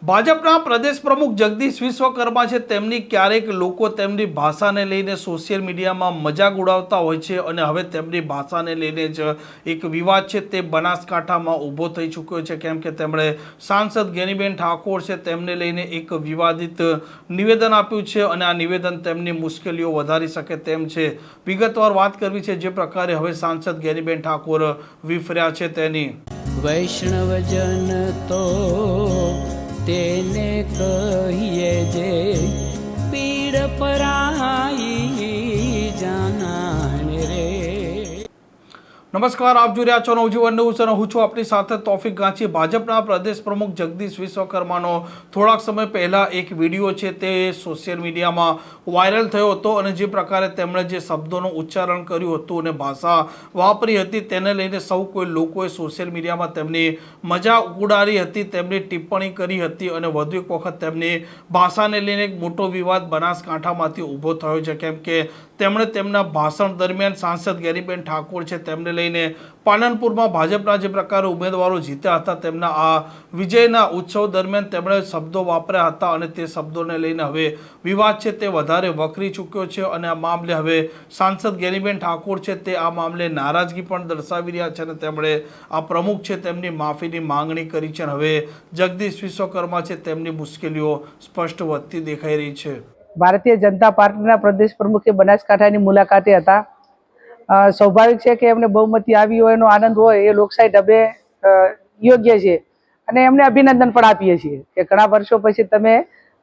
ભાજપના પ્રદેશ પ્રમુખ જગદીશ વિશ્વકર્મા છે તેમની ક્યારેક લોકો તેમની ભાષાને લઈને સોશિયલ મીડિયામાં મજાક ઉડાવતા હોય છે અને હવે તેમની ભાષાને લઈને જ એક વિવાદ છે તે બનાસકાંઠામાં ઊભો થઈ ચૂક્યો છે, કેમ કે તેમણે સાંસદ ગેનીબેન ઠાકોર છે તેમને લઈને એક વિવાદિત નિવેદન આપ્યું છે અને આ નિવેદન તેમની મુશ્કેલીઓ વધારી શકે તેમ છે। વિગતવાર વાત કરવી છે જે પ્રકારે હવે સાંસદ ગેનીબેન ઠાકોર વિફર્યા છે તેની। વૈષ્ણવજન તો તેને કહીએ જે પીડ પરાઈ જાનાને રે। નમસ્કાર, આપ જોઈ રહ્યા છો નવજીવન ન્યૂઝ અને હું છું આપની સાથે તોફિક ગાંચી। ભાજપના પ્રદેશ પ્રમુખ જગદીશ વિશ્વકર્માનો થોડાક સમય પહેલા એક વિડીયો છે તે સોશિયલ મીડિયામાં વાયરલ થયો હતો અને જે પ્રકારે તેમણે જે શબ્દોનું ઉચ્ચારણ કર્યું હતું અને ભાષા વાપરી હતી તેને લઈને સૌ કોઈ લોકોએ સોશિયલ મીડિયામાં તેમની મજાક ઉડાડી હતી, તેમની ટિપ્પણી કરી હતી અને વધુ એક વખત તેમની ભાષાને લઈને એક મોટો વિવાદ બનાસકાંઠામાંથી ઊભો થયો છે, કેમ કે તેમણે તેમના ભાષણ દરમિયાન સાંસદ ગેનીબેન ઠાકોર છે તેમને લઈને પાલનપુરમાં ભાજપના જે પ્રકારે ઉમેદવારો જીત્યા હતા તેમના આ વિજયના ઉત્સવ દરમિયાન તેમણે શબ્દો વાપર્યા હતા અને તે શબ્દોને લઈને હવે વિવાદ છે તે વધારે વકરી ચૂક્યો છે અને આ મામલે હવે સાંસદ ગેનીબેન ઠાકોર છે તે આ મામલે નારાજગી પણ દર્શાવી રહ્યા છે અને તેમણે આ પ્રમુખ છે તેમની માફીની માંગણી કરી છે અને હવે જગદીશ વિશ્વકર્મા છે તેમની મુશ્કેલીઓ સ્પષ્ટ વધતી દેખાઈ રહી છે। ભારતીય જનતા પાર્ટીના પ્રદેશ પ્રમુખે બનાસકાંઠાની મુલાકાતે હતા। સ્વાભાવિક છે કે એમને બહુમતી આવી હોય એનો આનંદ હોય, એ લોકશાહી ઢબે યોગ્ય છે અને એમને અભિનંદન પણ આપીએ છીએ કે ઘણા વર્ષો પછી તમે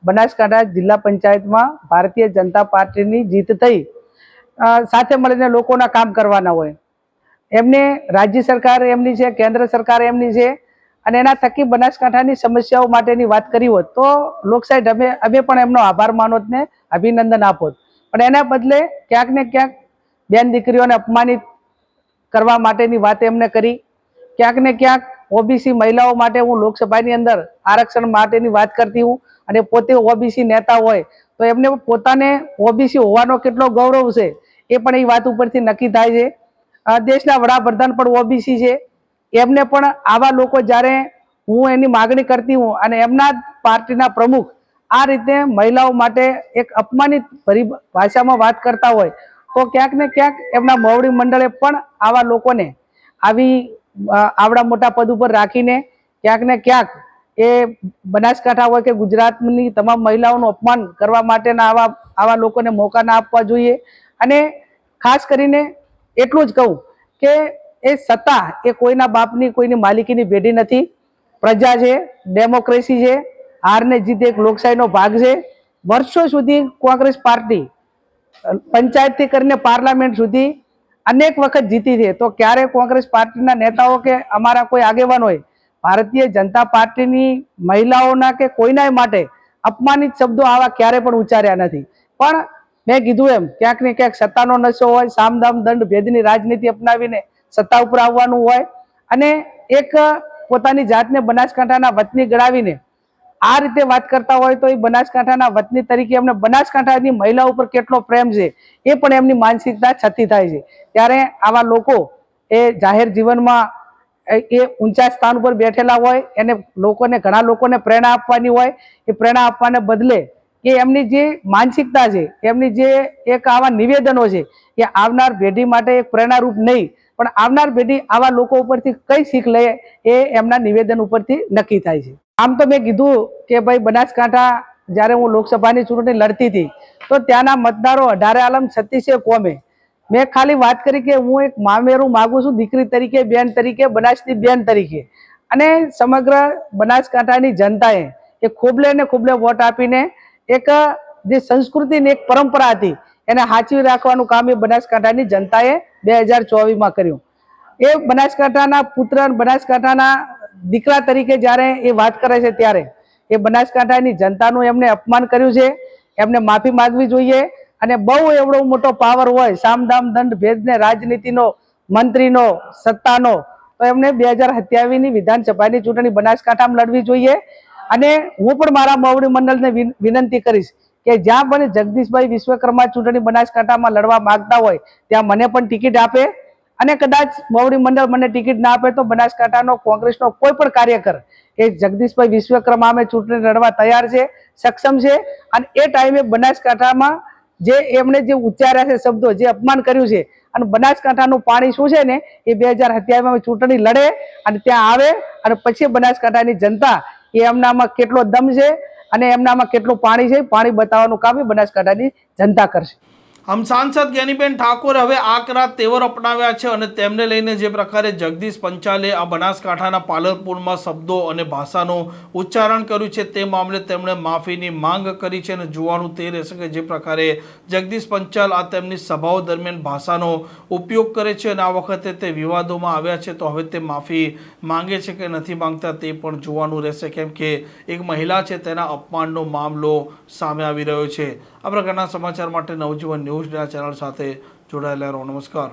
બનાસકાંઠા જિલ્લા પંચાયતમાં ભારતીય જનતા પાર્ટીની જીત થઈ, સાથે મળીને લોકોના કામ કરવાના હોય। એમને રાજ્ય સરકાર એમની છે, કેન્દ્ર સરકાર એમની છે અને એના થકી બનાસકાંઠાની સમસ્યાઓ માટેની વાત કરી હોત તો લોકશાહી ઢબે અમે પણ એમનો આભાર માનોત ને અભિનંદન આપોત, પણ એના બદલે ક્યાંક ને ક્યાંક બેન દીકરીઓને અપમાનિત કરવા માટેની વાત એમને કરી। ક્યાંક ને ક્યાંક ઓબીસી મહિલાઓ માટે હું લોકસભાની અંદર આરક્ષણ માટેની વાત કરતી હું અને પોતે ઓબીસી નેતા હોય તો એમને પોતાને ઓબીસી હોવાનો કેટલો ગૌરવ છે એ પણ એ વાત ઉપરથી નક્કી થાય છે। દેશના વડાપ્રધાન પણ ઓબીસી છે, એમને પણ આવા લોકો જ્યારે હું એની માગણી કરતી હું અને એમના પાર્ટીના પ્રમુખ આ રીતે મહિલાઓ માટે એક અપમાનિત ભરી ભાષામાં વાત કરતા હોય તો ક્યાંક ને ક્યાંક એમના મોવડી મંડળે પણ આવા લોકોને આવી આવડા મોટા પદ ઉપર રાખીને ક્યાંક ને ક્યાંક એ બનાસકાંઠા હોય કે ગુજરાતની તમામ મહિલાઓનું અપમાન કરવા માટેના આવા લોકોને મોકા ના આપવા જોઈએ। અને ખાસ કરીને એટલું જ કહું કે એ સત્તા એ કોઈના બાપની કોઈની માલિકીની ભેડી નથી, પ્રજા છે, ડેમોક્રેસી છે, હારને જીતે એક લોકશાહીનો ભાગ છે। વર્ષો સુધી કોંગ્રેસ પાર્ટી પંચાયતથી કરીને પાર્લામેન્ટ સુધી અનેક વખત જીતી છે, તો ક્યારે કોંગ્રેસ પાર્ટીના નેતાઓ કે અમારા કોઈ આગેવાન હોય ભારતીય જનતા પાર્ટીની મહિલાઓના કે કોઈના માટે અપમાનિત શબ્દો આવા ક્યારે પણ ઉચ્ચાર્યા નથી। પણ મેં કીધું એમ ક્યાંક ને ક્યાંક સત્તાનો નશો હોય, સામદામ દંડ ભેદની રાજનીતિ અપનાવીને સત્તા ઉપર આવવાનું હોય અને એક પોતાની જાતને બનાસકાંઠાના વતની ગણાવીને આ રીતે વાત કરતા હોય તો એ બનાસકાંઠાના વતની તરીકે એમને બનાસકાંઠાની મહિલા ઉપર કેટલો પ્રેમ છે એ પણ એમની માનસિકતા છતી થાય છે। ત્યારે આવા લોકો એ જાહેર જીવનમાં એ ઊંચા સ્થાન ઉપર બેઠેલા હોય, એને લોકોને ઘણા લોકોને પ્રેરણા આપવાની હોય, એ પ્રેરણા આપવાને બદલે કે એમની જે માનસિકતા છે, એમની જે એક આવા નિવેદનો છે એ આવનાર પેઢી માટે એક પ્રેરણારૂપ નહીં પણ આવનાર પેઢી આવા લોકો ઉપરથી કઈ શીખ લે એ એમના નિવેદન ઉપરથી નક્કી થાય છે। આમ તો મેં કીધું કે ભાઈ બનાસકાંઠા જ્યારે હું લોકસભાની ચૂંટણી લડતી હતી તો ત્યાંના મતદારો 18 આલમ 36 કોમે મેં ખાલી વાત કરી કે હું એક મામેરું માગું છું, દીકરી તરીકે, બેન તરીકે, બનાસની બેન તરીકે, અને સમગ્ર બનાસકાંઠાની જનતાએ એ ખોબલે ને ખોબલે વોટ આપીને એક જે સંસ્કૃતિ ને એક પરંપરા હતી એને સાચવી રાખવાનું કામ એ બનાસકાંઠાની જનતાએ 2024માં કર્યું। એ બનાસકાંઠાના પુત્ર, બનાસકાંઠાના દીકરા તરીકે જ્યારે એ વાત કરે છે ત્યારે એ બનાસકાંઠાની જનતાનું એમને અપમાન કર્યું છે, એમને માફી માંગવી જોઈએ। અને બહુ એવડો મોટો પાવર હોય સામદામ દંડ ભેદને રાજનીતિનો, મંત્રીનો, સત્તાનો, તો એમને 2027ની વિધાનસભાની ચૂંટણી બનાસકાંઠામાં લડવી જોઈએ। અને હું પણ મારા મોવડી મંડળને વિનંતી કરીશ કે જ્યાં પણ જગદીશભાઈ વિશ્વકર્મા ચૂંટણી બનાસકાંઠામાં લડવા માંગતા હોય ત્યાં મને પણ ટિકિટ આપે અને કદાચ મોવડી મંડળ મને ટિકિટ ના આપે તો બનાસકાંઠાનો કોંગ્રેસનો કોઈ પણ કાર્યકર એ જગદીશભાઈ વિશ્વકર્મા અમે ચૂંટણી લડવા તૈયાર છે, સક્ષમ છે. અને એ ટાઈમે બનાસકાંઠામાં જે એમણે જે ઉચ્ચાર્યા છે શબ્દો, જે અપમાન કર્યું છે, અને બનાસકાંઠાનું પાણી શું છે ને એ 2027માં ચૂંટણી લડે અને ત્યાં આવે અને પછી બનાસકાંઠાની જનતા એ એમનામાં કેટલો દમ છે અને એમનામાં કેટલું પાણી છે, પાણી બતાવવાનું કામ એ બનાસકાંઠાની જનતા કરશે. આમ સાંસદ જ્ઞાનીબેન ઠાકોર હવે આકરા તેવર અપનાવ્યા છે અને તેમને લઈને જે પ્રકારે જગદીશ પંચાલે આ બનાસકાંઠાના પાલનપુરમાં શબ્દો અને ભાષાનું ઉચ્ચારણ કર્યું છે તે મામલે તેમણે માફીની માંગ કરી છે. અને જોવાનું તે રહેશે કે જે પ્રકારે જગદીશ પંચાલ આ તેમની સભાઓ દરમિયાન ભાષાનો ઉપયોગ કરે છે અને આ વખતે તે વિવાદોમાં આવ્યા છે, તો હવે તે માફી માંગે છે કે નથી માંગતા તે પણ જોવાનું રહેશે, કેમ કે એક મહિલા છે તેના અપમાનનો મામલો સામે આવી રહ્યો છે. આ પ્રકારના સમાચાર માટે નવજીવન ન્યૂઝના ચેનલ સાથે જોડાયેલા રહો. નમસ્કાર.